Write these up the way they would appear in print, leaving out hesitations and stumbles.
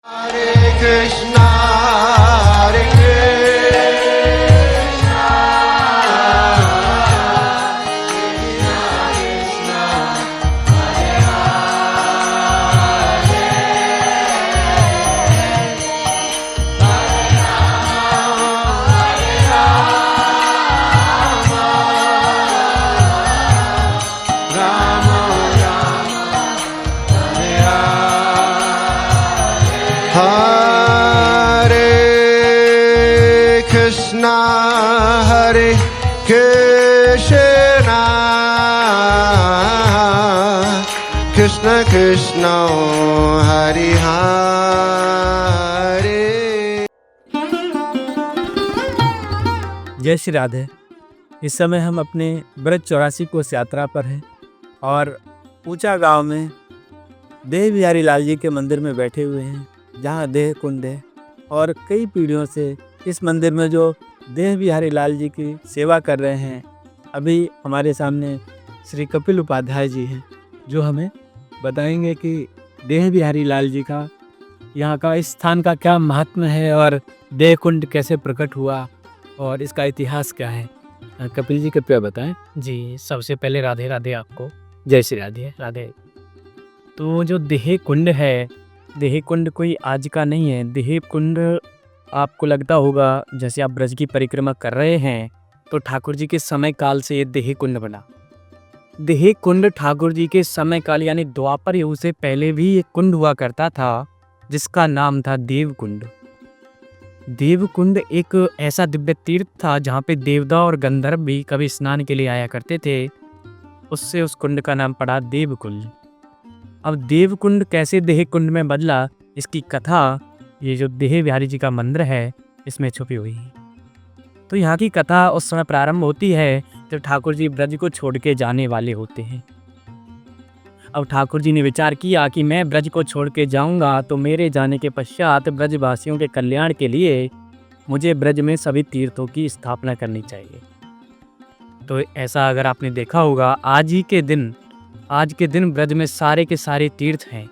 Hare Krishna, Hare Krishna, Krishna Krishna, Hare Hare, Hare Rama, Rama Rama, Hare Hare Krishna, Hare Krishna, Krishna Krishna, Hare Hare. जय श्री राधे। इस समय हम अपने ब्रज 84 कोस यात्रा पर हैं और ऊंचा गांव में देह बिहारी लाल जी के मंदिर में बैठे हुए हैं, जहां देह कुंड है। और कई पीढ़ियों से इस मंदिर में जो देह बिहारी लाल जी की सेवा कर रहे हैं, अभी हमारे सामने श्री कपिल उपाध्याय जी हैं, जो हमें बताएंगे कि देह बिहारी लाल जी का यहाँ का इस स्थान का क्या महत्व है और देह कुंड कैसे प्रकट हुआ और इसका इतिहास क्या है। कपिल जी कृपया बताएं। जी, सबसे पहले राधे राधे आपको। जय श्री राधे। राधे। तो जो देह कुंड है, देह कुंड कोई आज का नहीं है। देह कुंड आपको लगता होगा जैसे आप ब्रज की परिक्रमा कर रहे हैं तो ठाकुर जी के समय काल से ये देह कुंड बना। देह कुंड ठाकुर जी के समय काल यानी द्वापर युग से पहले भी एक कुंड हुआ करता था, जिसका नाम था देव कुंड। देव कुंड एक ऐसा दिव्य तीर्थ था जहाँ पे देवता और गंधर्व भी कभी स्नान के लिए आया करते थे। उससे उस कुंड का नाम पड़ा देव कुंड। अब देव कुंड कैसे देह कुंड में बदला, इसकी कथा ये जो देह बिहारी जी का मंदिर है इसमें छुपी हुई है। तो यहाँ की कथा उस समय प्रारंभ होती है जब ठाकुर जी ब्रज को छोड़ के जाने वाले होते हैं। अब ठाकुर जी ने विचार किया कि मैं ब्रज को छोड़ के जाऊंगा तो मेरे जाने के पश्चात ब्रजवासियों के कल्याण के लिए मुझे ब्रज में सभी तीर्थों की स्थापना करनी चाहिए। तो ऐसा अगर आपने देखा होगा आज के दिन ब्रज में सारे के सारे तीर्थ हैं।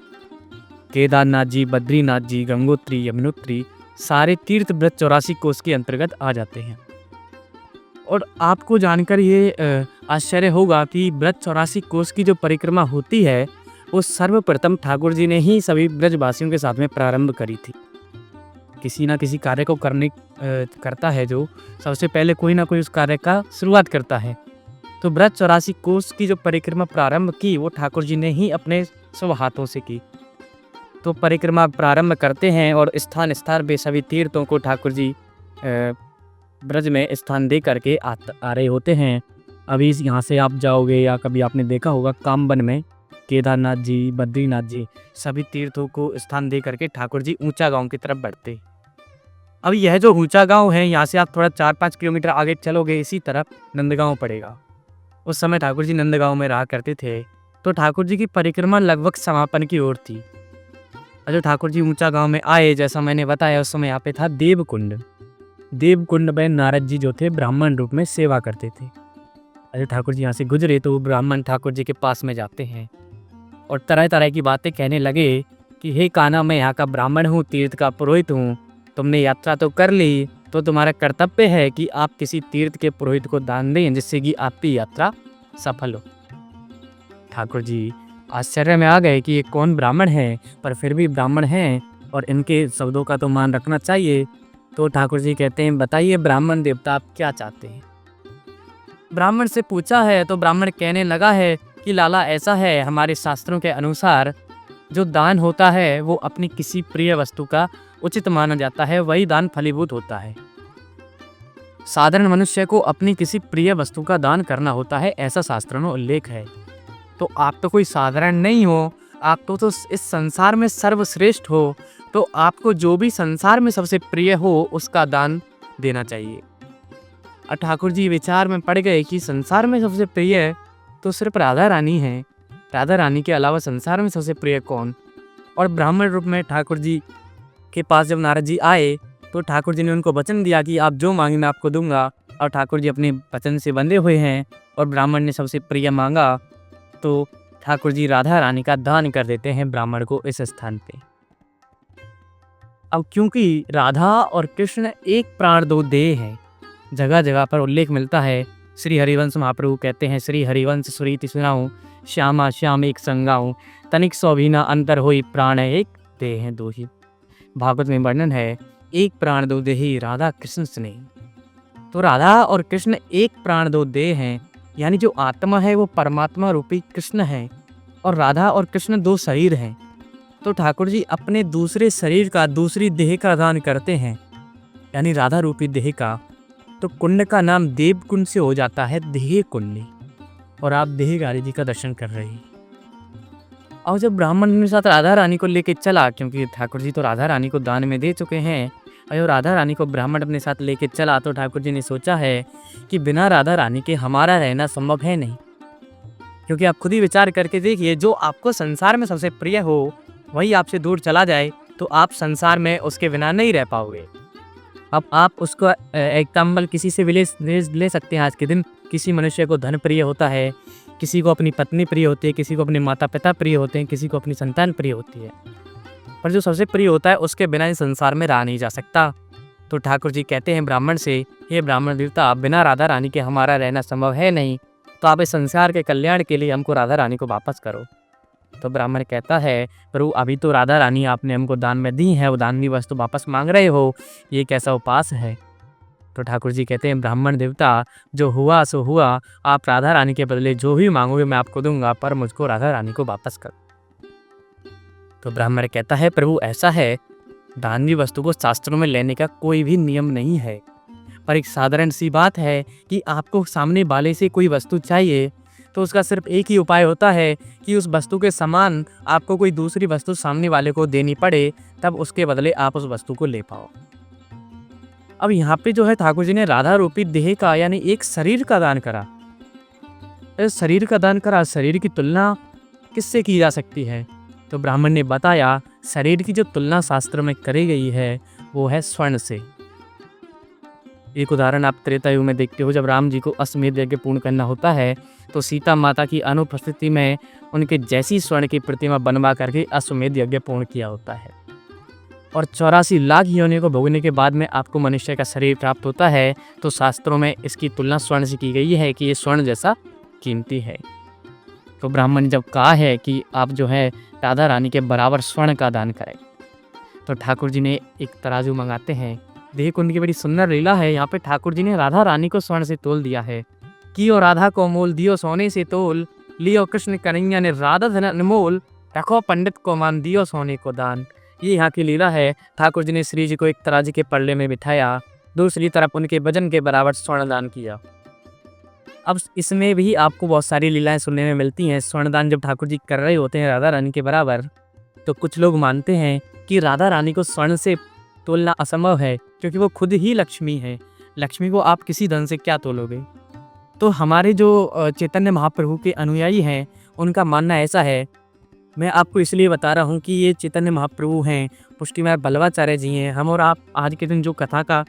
केदारनाथ जी, बद्रीनाथ जी, गंगोत्री, यमुनोत्री, सारे तीर्थ ब्रज 84 कोस के अंतर्गत आ जाते हैं। और आपको जानकर ये आश्चर्य होगा कि ब्रज 84 कोस की जो परिक्रमा होती है वो सर्वप्रथम ठाकुर जी ने ही सभी ब्रजवासियों के साथ में प्रारंभ करी थी। किसी ना किसी कार्य को करता है जो सबसे पहले कोई ना कोई उस कार्य का शुरुआत करता है। तो ब्रज 84 कोस की जो परिक्रमा प्रारंभ की वो ठाकुर जी ने ही अपने स्व हाथों से की। तो परिक्रमा प्रारंभ करते हैं और स्थान स्थान पे सभी तीर्थों को ठाकुर जी ब्रज में स्थान दे करके आ रहे होते हैं। अभी यहाँ से आप जाओगे या कभी आपने देखा होगा कामबन में केदारनाथ जी, बद्रीनाथ जी, सभी तीर्थों को स्थान दे करके ठाकुर जी ऊंचा गांव की तरफ बढ़ते। अब यह जो ऊंचा गांव है, यहाँ से आप थोड़ा 4-5 किलोमीटर आगे चलोगे इसी तरफ नंदगांव पड़ेगा। उस समय ठाकुर जी नंदगांव में रहा करते थे। तो ठाकुर जी की परिक्रमा लगभग समापन की ओर थी। जो ठाकुर जी ऊंचा गांव में आए, जैसा मैंने बताया, उस समय यहाँ पे था देव कुंड। देव कुंड में नारद जी जो थे ब्राह्मण रूप में सेवा करते थे। अजय ठाकुर जी यहाँ से गुजरे तो ब्राह्मण ठाकुर जी के पास में जाते हैं और तरह तरह की बातें कहने लगे कि हे कान्हा, मैं यहाँ का ब्राह्मण हूँ, तीर्थ का पुरोहित हूँ। तुमने यात्रा तो कर ली, तो तुम्हारा कर्तव्य है कि आप किसी तीर्थ के पुरोहित को दान दें जिससे कि आपकी यात्रा सफल हो। ठाकुर जी आश्चर्य में आ गए कि ये कौन ब्राह्मण है, पर फिर भी ब्राह्मण हैं और इनके शब्दों का तो मान रखना चाहिए। तो ठाकुर जी कहते हैं, बताइए ब्राह्मण देवता आप क्या चाहते हैं। ब्राह्मण से पूछा है तो ब्राह्मण कहने लगा है कि लाला ऐसा है, हमारे शास्त्रों के अनुसार जो दान होता है वो अपनी किसी प्रिय वस्तु का उचित माना जाता है, वही दान फलीभूत होता है। साधारण मनुष्य को अपनी किसी प्रिय वस्तु का दान करना होता है, ऐसा शास्त्रों में उल्लेख है। तो आप तो कोई साधारण नहीं हो, आप तो इस संसार में सर्वश्रेष्ठ हो। तो आपको जो भी संसार में सबसे प्रिय हो उसका दान देना चाहिए। और ठाकुर जी विचार में पड़ गए कि संसार में सबसे प्रिय तो सिर्फ राधा रानी है, राधा रानी के अलावा संसार में सबसे प्रिय कौन। और ब्राह्मण रूप में ठाकुर जी के पास जब नारद जी आए तो ठाकुर जी ने उनको वचन दिया कि आप जो मांगे मैं आपको दूंगा। और ठाकुर जी अपने वचन से बंधे हुए हैं और ब्राह्मण ने सबसे प्रिय मांगा तो ठाकुर जी राधा रानी का दान कर देते हैं ब्राह्मण को इस स्थान पे। अब क्योंकि राधा और कृष्ण एक प्राण दो देह हैं, जगह जगह पर उल्लेख मिलता है। श्री हरिवंश महाप्रभु कहते हैं, श्री हरिवंश सुरीति सुनाऊं, श्यामा श्याम एक संगाऊं, तनिक सौभिना अंतर होई, प्राण एक देह दो ही। भागवत में वर्णन है, एक प्राण दो देही राधा कृष्ण स्नेह। तो राधा और कृष्ण एक प्राण दो देह हैं, यानी जो आत्मा है वो परमात्मा रूपी कृष्ण है और राधा और कृष्ण दो शरीर हैं। तो ठाकुर जी अपने दूसरे शरीर का, दूसरी देह का दान करते हैं, यानी राधा रूपी देह का। तो कुंड का नाम देव कुंड से हो जाता है देह कुंडी, और आप देहगारी जी का दर्शन कर रहे हैं। और जब ब्राह्मण के साथ राधा रानी को लेके चला, क्योंकि ठाकुर जी तो राधा रानी को दान में दे चुके हैं, और जब राधा रानी को ब्राह्मण अपने साथ लेके चला तो ठाकुर जी ने सोचा है कि बिना राधा रानी के हमारा रहना संभव है नहीं। क्योंकि आप खुद ही विचार करके देखिए, जो आपको संसार में सबसे प्रिय हो वही आपसे दूर चला जाए तो आप संसार में उसके बिना नहीं रह पाओगे। अब आप उसको एग्जाम्पल किसी से भी ले सकते हैं। आज के दिन किसी मनुष्य को धन प्रिय होता है, किसी को अपनी पत्नी प्रिय होती है, किसी को अपने माता पिता प्रिय होते हैं, किसी को अपनी संतान प्रिय होती है, पर जो सबसे प्रिय होता है उसके बिना इस संसार में रह नहीं जा सकता। तो ठाकुर जी कहते हैं ब्राह्मण से, हे ब्राह्मण देवता, आप बिना राधा रानी के हमारा रहना संभव है नहीं, तो आप इस संसार के कल्याण के लिए हमको राधा रानी को वापस करो। तो ब्राह्मण कहता है, प्रभु अभी तो राधा रानी आपने हमको दान में दी है, वो दानवी वस्तु वापस मांग रहे हो, ये कैसा उपास है। तो ठाकुर जी कहते हैं, ब्राह्मण देवता, जो हुआ सो हुआ, आप राधा रानी के बदले जो भी मांगोगे मैं आपको दूंगा, पर मुझको राधा रानी को वापस करो। तो ब्राह्मण कहता है, प्रभु ऐसा है, दानवी वस्तु को शास्त्रों में लेने का कोई भी नियम नहीं है, पर एक साधारण सी बात है कि आपको सामने वाले से कोई वस्तु चाहिए तो उसका सिर्फ एक ही उपाय होता है कि उस वस्तु के समान आपको कोई दूसरी वस्तु सामने वाले को देनी पड़े, तब उसके बदले आप उस वस्तु को ले पाओ। अब यहाँ पे जो है ठाकुर जी ने राधा रूपी देह का, यानी एक शरीर का दान करा। शरीर का दान करा, शरीर की तुलना किससे की जा सकती है? तो ब्राह्मण ने बताया, शरीर की जो तुलना शास्त्र में करी गई है वो है स्वर्ण से। एक उदाहरण आप त्रेता युग में देखते हो, जब राम जी को अश्वमेध यज्ञ पूर्ण करना होता है तो सीता माता की अनुपस्थिति में उनके जैसी स्वर्ण की प्रतिमा बनवा करके अश्वमेध यज्ञ पूर्ण किया होता है। और 84 लाख योनियों को भोगने के बाद में आपको मनुष्य का शरीर प्राप्त होता है, तो शास्त्रों में इसकी तुलना स्वर्ण से की गई है कि ये स्वर्ण जैसा कीमती है। तो ब्राह्मण ने जब कहा है कि आप जो है राधा रानी के बराबर स्वर्ण का दान करें, तो ठाकुर जी ने एक तराजू मंगाते हैं। देह कुंड की बड़ी सुंदर लीला है। यहाँ पे ठाकुर जी ने राधा रानी को स्वर्ण से तोल दिया है कि और राधा को मोल दियो सोने से तोल, लियो कृष्ण कन्हैया ने राधा धन अनमोल, रखो पंडित को मान दियो सोने को दान। ये यहाँ की लीला है। ठाकुर जी ने श्री जी को एक तराजू के पल्ले में बिठाया, दूसरी तरफ उनके वजन के बराबर स्वर्ण दान किया। अब इसमें भी आपको बहुत सारी लीलाएं सुनने में मिलती हैं। स्वर्णदान जब ठाकुर जी कर रहे होते हैं राधा रानी के बराबर, तो कुछ लोग मानते हैं कि राधा रानी को स्वर्ण से तोलना असंभव है, क्योंकि वो खुद ही लक्ष्मी है। लक्ष्मी को आप किसी धन से क्या तोलोगे? तो हमारे जो चैतन्य महाप्रभु के अनुयायी हैं, उनका मानना ऐसा है। मैं आपको इसलिए बता रहा हूँ कि ये चैतन्य महाप्रभु हैं, पुष्टिमार बल्लवाचार्य जी हैं। हम और आप आज के दिन जो कथा का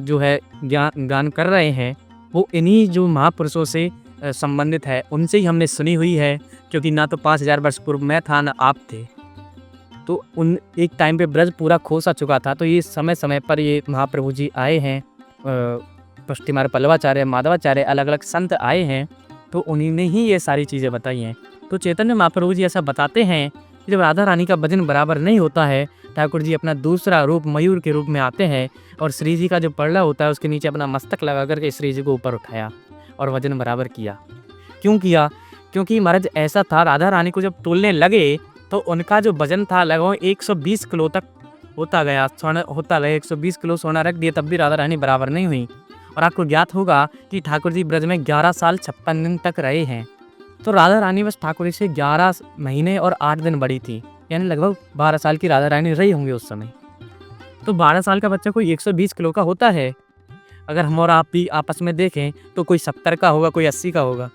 जो है गान कर रहे हैं, वो इन्हीं जो महापुरुषों से संबंधित है, उनसे ही हमने सुनी हुई है। क्योंकि ना तो 5000 वर्ष पूर्व मैं था, ना आप थे। तो उन एक टाइम पे ब्रज पूरा खो सा चुका था, तो ये समय समय पर ये महाप्रभु जी आए हैं, पुष्टिमार पल्लवाचार्य, माधवाचार्य, अलग अलग संत आए हैं, तो उन्हीं ने ही ये सारी चीज़ें बताई हैं। तो चैतन्य महाप्रभु जी ऐसा बताते हैं कि जब राधा रानी का भजन बराबर नहीं होता है, ठाकुर जी अपना दूसरा रूप मयूर के रूप में आते हैं और श्री जी का जो पड़ला होता है उसके नीचे अपना मस्तक लगा करके श्री जी को ऊपर उठाया और वजन बराबर किया। क्यों किया? क्योंकि महाराज ऐसा था, राधा रानी को जब तोलने लगे तो उनका जो वजन था लगभग 120 किलो तक होता गया, स्वर्ण होता गया। 120 किलो सोना रख दिए तब भी राधा रानी बराबर नहीं हुई। और आपको ज्ञात होगा कि ठाकुर जी ब्रज में 11 साल 56 दिन तक रहे हैं। तो राधा रानी बस ठाकुर जी से 11 महीने और 8 दिन बड़ी थी, यानी लगभग 12 साल की राधा रानी रही होंगी उस समय। तो 12 साल का बच्चा कोई 120 किलो का होता है। अगर हम और आप भी आपस में देखें तो कोई 70 का होगा, कोई 80 का होगा।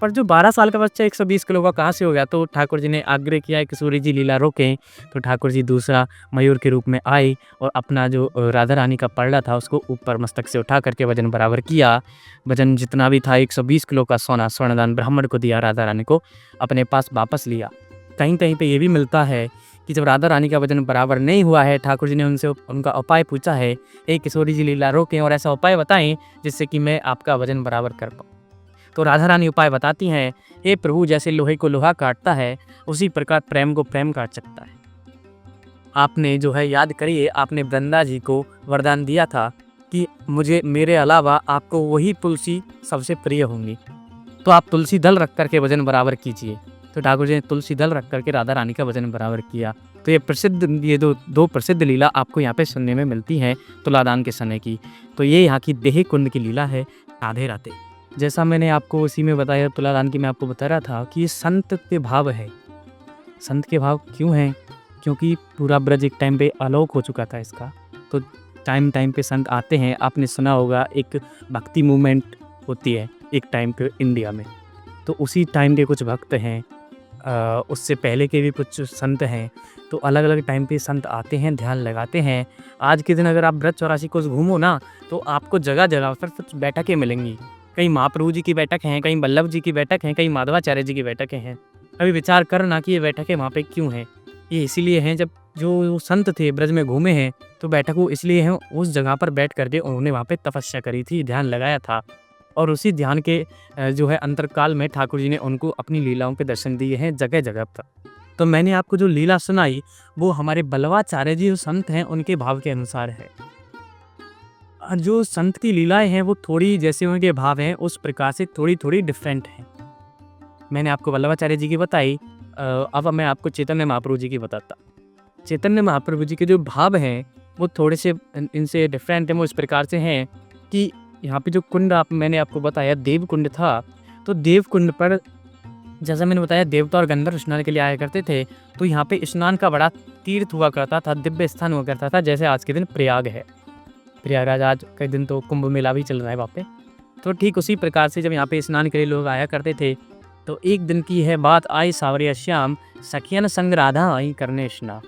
पर जो 12 साल का बच्चा 120 किलो का कहाँ से हो गया? तो ठाकुर जी ने आग्रह किया कि सूर्य जी लीला रोकें। तो ठाकुर जी दूसरा मयूर के रूप में आए और अपना जो राधा रानी का पड़ला था उसको ऊपर मस्तक से उठा करके वजन बराबर किया। वजन जितना भी था 120 किलो का सोना स्वर्णदान ब्राह्मण को दिया, राधा रानी को अपने पास वापस लिया। कहीं कहीं पे ये भी मिलता है कि जब राधा रानी का वजन बराबर नहीं हुआ है, ठाकुर जी ने उनसे उनका उपाय पूछा है, हे किशोरी जी लीला रोकें और ऐसा उपाय बताएं जिससे कि मैं आपका वजन बराबर कर पाऊँ। तो राधा रानी उपाय बताती हैं, हे प्रभु, जैसे लोहे को लोहा काटता है उसी प्रकार प्रेम को प्रेम काट सकता है। आपने जो है याद करिए, आपने वृंदा जी को वरदान दिया था कि मुझे मेरे अलावा आपको वही तुलसी सबसे प्रिय होंगी, तो आप तुलसी दल रख करके वजन बराबर कीजिए। तो ठाकुर जी ने तुलसी दल रख करके राधा रानी का वजन बराबर किया। तो ये दो प्रसिद्ध लीला आपको यहाँ पे सुनने में मिलती हैं तुलादान के समय की। तो ये यहाँ की देह कुंड की लीला है। राधे राधे। जैसा मैंने आपको उसी में बताया तुलादान की, मैं आपको बता रहा था कि ये संत के भाव है। संत के भाव क्यों हैं? क्योंकि पूरा ब्रज एक टाइम पे आलोक हो चुका था इसका, तो टाइम टाइम पे संत आते हैं। आपने सुना होगा एक भक्ति मूवमेंट होती है एक टाइम पे इंडिया में, तो उसी टाइम के कुछ भक्त हैं, उससे पहले के भी कुछ संत हैं। तो अलग अलग टाइम पे संत आते हैं, ध्यान लगाते हैं। आज के दिन अगर आप ब्रज 84 को घूमो ना, तो आपको जगह जगह पर कुछ बैठकें मिलेंगी। कहीं महाप्रभु जी की बैठक हैं, कहीं वल्लभ जी की बैठक हैं, कहीं माधवाचार्य जी की बैठकें हैं। अभी विचार करना कि ये बैठकें वहाँ पे क्यों हैं। ये इसीलिए हैं, जब जो संत थे ब्रज में घूमे हैं तो बैठक वो इसलिए हैं, उस जगह पर बैठ करके उन्होंने वहाँ पे तपस्या करी थी, ध्यान लगाया था, और उसी ध्यान के जो है अंतरकाल में ठाकुर जी ने उनको अपनी लीलाओं के दर्शन दिए हैं जगह जगह पर। तो मैंने आपको जो लीला सुनाई वो हमारे बल्लवाचार्य जी जो संत हैं उनके भाव के अनुसार है। जो संत की लीलाएं हैं वो थोड़ी जैसे उनके भाव हैं उस प्रकार से थोड़ी थोड़ी डिफरेंट हैं। मैंने आपको वल्लभाचार्य जी की बताई, अब मैं आपको चैतन्य महाप्रभु जी की बताता। चैतन्य महाप्रभु जी के जो भाव हैं वो थोड़े से इनसे डिफरेंट हैं। वो इस प्रकार से हैं कि यहाँ पे जो कुंड मैंने आपको बताया देव कुंड था, तो देव कुंड पर जैसा मैंने बताया देवता और गंधर्व स्नान के लिए आया करते थे। तो यहाँ पे स्नान का बड़ा तीर्थ हुआ करता था, दिव्य स्थान हुआ करता था। जैसे आज के दिन प्रयाग है, प्रयागराज आज कई दिन तो कुंभ मेला भी चल रहा है वहाँ पे। तो ठीक उसी प्रकार से जब यहाँ पे स्नान के लिए लोग आया करते थे, तो एक दिन की है बात, आई सावरिया श्याम सखियन संग राधा आई करने स्नान।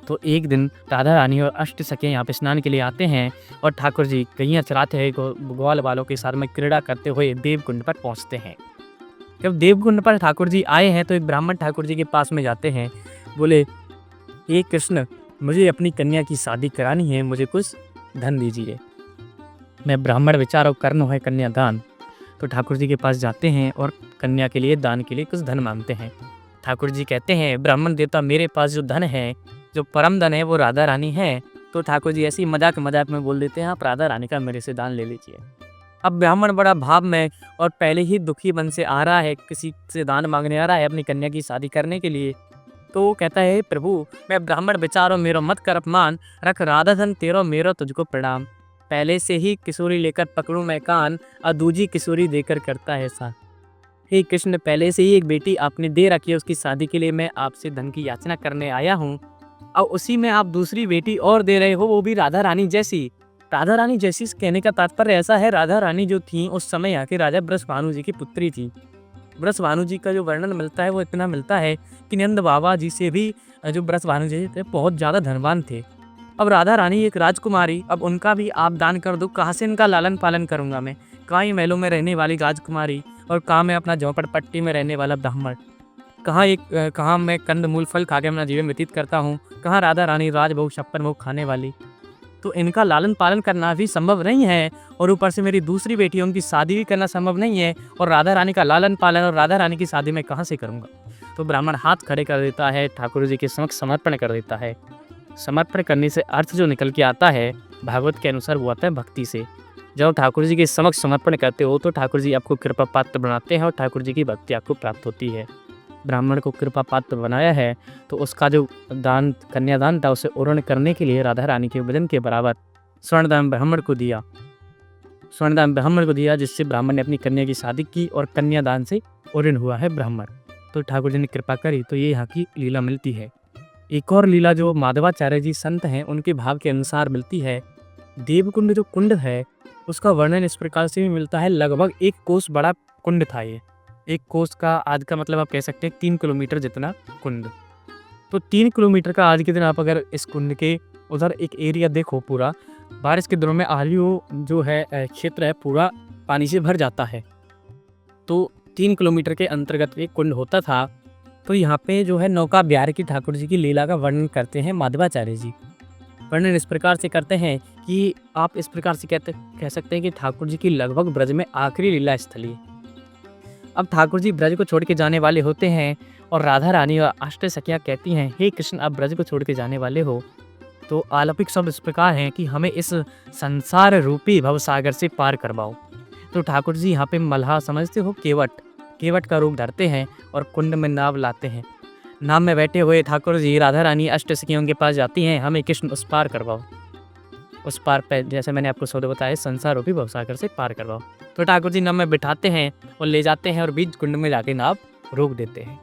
तो एक दिन राधा रानी और अष्ट सखियाँ यहाँ पे स्नान के लिए आते हैं और ठाकुर जी गैया चराते हैं ग्वाल बालों के साथ में क्रीड़ा करते हुए देवकुंड पर पहुँचते हैं। जब देवकुंड पर ठाकुर जी आए हैं तो एक ब्राह्मण ठाकुर जी के पास में जाते हैं, बोले, हे कृष्ण, मुझे अपनी कन्या की शादी करानी है, मुझे कुछ धन दीजिए। मैं ब्राह्मण विचार और कर्ण है कन्यादान। तो ठाकुर जी के पास जाते हैं और कन्या के लिए दान के लिए कुछ धन मांगते हैं। ठाकुर जी कहते हैं, ब्राह्मण देवता मेरे पास जो धन है, जो परम धन है, वो राधा रानी है। तो ठाकुर जी ऐसी मजाक मजाक में बोल देते हैं, आप राधा रानी का मेरे से दान ले लीजिए। अब ब्राह्मण बड़ा भाव में और पहले ही दुखी मन से आ रहा है, किसी से दान मांगने आ रहा है अपनी कन्या की शादी करने के लिए। तो वो कहता है, प्रभु मैं ब्राह्मण विचारो मेरो मत कर अपमान, रख राधा धन तेरो मेरो तुझको प्रणाम। पहले से ही किशोरी लेकर पकड़ूं मैं कान, और दूजी किशोरी देकर करता है सा। हे कृष्ण, पहले से ही एक बेटी आपने दे रखी है, उसकी शादी के लिए मैं आपसे धन की याचना करने आया हूँ, और उसी में आप दूसरी बेटी और दे रहे हो, वो भी राधा रानी जैसी। राधा रानी जैसी कहने का तात्पर्य ऐसा है, राधा रानी जो थी उस समय यहाँ के राजा ब्रजभानु जी की पुत्री थी। ब्रजभानु जी का जो वर्णन मिलता है वो इतना मिलता है कि नंद बाबा जी से भी जो ब्रजभानु जी थे बहुत ज़्यादा धनवान थे। अब राधा रानी एक राजकुमारी, अब उनका भी आप दान कर दो, कहाँ से इनका लालन पालन करूँगा मैं? कहाँ ही महलों में रहने वाली राजकुमारी और कहाँ मैं अपना झोंपड़पट्टी में रहने वाला ब्राह्मण, कहाँ मैं कंद मूल फल खा के अपना जीवन व्यतीत करता हूँ, कहाँ राधा रानी राजभोग छप्पन भोग खाने वाली। तो इनका लालन पालन करना भी संभव नहीं है, और ऊपर से मेरी दूसरी बेटी उनकी शादी भी करना संभव नहीं है, और राधा रानी का लालन पालन और राधा रानी की शादी मैं कहाँ से करूँगा? तो ब्राह्मण हाथ खड़े कर देता है, ठाकुर जी के समक्ष समर्पण कर देता है। समर्पण करने से अर्थ जो निकल के आता है भागवत के अनुसार वो आता है भक्ति से। जब ठाकुर जी के समक्ष समर्पण करते हो तो ठाकुर जी आपको कृपा पात्र बनाते हैं और ठाकुर जी की भक्ति आपको प्राप्त होती है। ब्राह्मण को कृपा पात्र बनाया है तो उसका जो दान कन्यादान था उसे उर्ण करने के लिए राधा रानी के वजन के बराबर स्वर्णदान ब्राह्मण को दिया, जिससे ब्राह्मण ने अपनी कन्या की शादी की और कन्यादान से उर्ण हुआ है ब्राह्मण। तो ठाकुर जी ने कृपा करी, तो ये यहाँ की लीला मिलती है। एक और लीला जो माधवाचार्य जी संत हैं उनके भाव के अनुसार मिलती है। देवकुंड जो कुंड है उसका वर्णन इस प्रकार से भी मिलता है। लगभग 1 कोस बड़ा कुंड था ये। 1 कोस का आज का मतलब आप कह सकते हैं 3 किलोमीटर जितना कुंड। तो 3 किलोमीटर का आज के दिन आप अगर इस कुंड के उधर एक एरिया देखो, पूरा बारिश के दिनों में आलियो जो है क्षेत्र है पूरा पानी से भर जाता है। तो 3 किलोमीटर के अंतर्गत एक कुंड होता था। तो यहाँ पे जो है नौका बिहार की ठाकुर जी की लीला का वर्णन करते हैं माधवाचार्य जी। वर्णन इस प्रकार से करते हैं कि आप इस प्रकार से कह सकते हैं कि ठाकुर जी की लगभग ब्रज में आखिरी लीला स्थली है। अब ठाकुर जी ब्रज को छोड़ के जाने वाले होते हैं और राधा रानी और अष्ट सखियाँ कहती हैं, हे कृष्ण आप ब्रज को छोड़ के जाने वाले हो तो अलौकिक शब्द इस प्रकार हैं कि हमें इस संसार रूपी भवसागर से पार करवाओ। तो ठाकुर जी यहाँ पे मल्हा समझते हो केवट का रूप धरते हैं और कुंड में नाव लाते हैं। नाव में बैठे हुए ठाकुर जी राधा रानी अष्ट सखियों के पास जाती हैं, हमें कृष्ण उस पार करवाओ। उस पार पे जैसे मैंने आपको शब्द बताया संसार रूपी भवसागर से पार करवाओ। तो ठाकुर जी नाव में बिठाते हैं और ले जाते हैं और बीच कुंड में जाके नाव रोक देते हैं।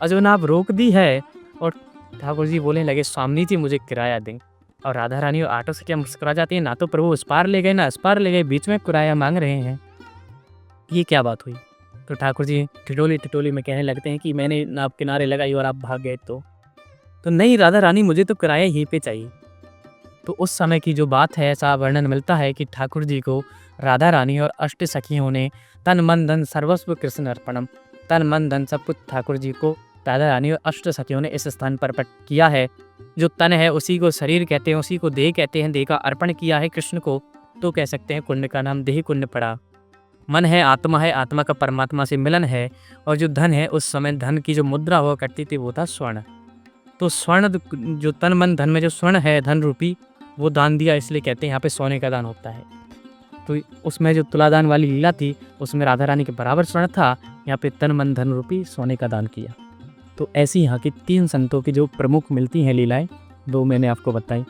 और जो नाव रोक दी है और ठाकुर जी बोलने लगे, स्वामी जी मुझे किराया दें। और राधा रानी और आटो सखियाँ मुस्कुरा जाती हैं, ना तो प्रभु उस पार ले गए ना इस पार ले गए, बीच में किराया मांग रहे हैं, ये क्या बात हुई। तो ठाकुर जी ठिठोली में कहने लगते हैं कि मैंने नाव किनारे लगाई और आप भाग गए तो नहीं राधा रानी मुझे तो किराया यहीं पे चाहिए। तो उस समय की जो बात है ऐसा वर्णन मिलता है कि ठाकुर जी को राधा रानी और अष्ट सखियों ने तन मन धन सर्वस्व कृष्ण अर्पणम, तन मन धन सब कुछ ठाकुर जी को राधा रानी और अष्ट सखियों ने इस स्थान पर अर्पण किया है। जो तन है उसी को शरीर कहते हैं, उसी को देह कहते हैं, देह का अर्पण किया है कृष्ण को, तो कह सकते हैं कुंड का नाम देह कुंड पड़ा। मन है, आत्मा का परमात्मा से मिलन है। और जो धन है उस समय धन की जो मुद्रा हुआ करती थी वो था स्वर्ण। तो स्वर्ण जो तन मन धन में जो स्वर्ण है धन रूपी वो दान दिया, इसलिए कहते हैं यहाँ पे सोने का दान होता है। तो उसमें जो तुलादान वाली लीला थी उसमें राधा रानी के बराबर स्वर्ण था, यहाँ पे तन मन धन रूपी सोने का दान किया। तो ऐसी यहाँ की 3 संतों की जो प्रमुख मिलती हैं लीलाएं, वो मैंने आपको बताई।